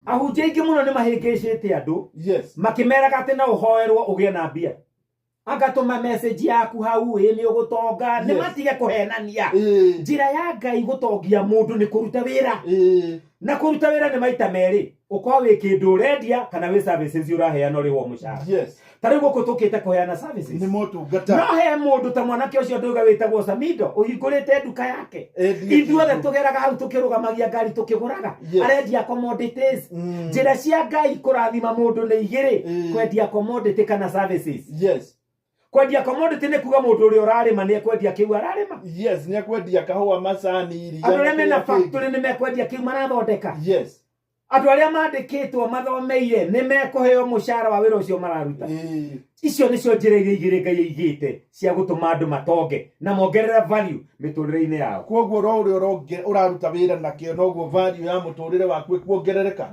ahunjia ingi muno ni mahingicite andu Yes. makimeraga ati na uhoerwo ugie na mbia agatuma message yaku hau ni ugutonga ni matige kuhenania njira ya Ngai gutongia mundu ni kuruta wira na kuruta wira ni maita meri ukwa wi kindu urendia kana wi services uraheana uriho mushara. Yes. Tari guko tukite kuheana services ni motungata no he mundu ta mwanake ucio nduga witagwo Samido uhingurite nduka yake ithuothe tugeraga hau tukirugamagia ngari tukiguraga arendia commodities njira cia Ngai kurathima mundu ni igiri kwendia commodity kana services. Yes. Kwendia commodity ni kuga mundu uri urarima ni kwendia kiu ararima. Yes, ni kwendia kahua macani iria andu aria mena factory ni mekwendia kiu marathondeka. Yes. Andu aria mandikitwo mathomeire ni mekuheo mushara wa wira ucio mararuta. Icio nicio njira iria igiri Ngai igite cia gutuma andu matonge na mongerera value miturire-ini yao. Koguo ro uri uraruta wira nakio noguo value ya muturire waku kuongerereka.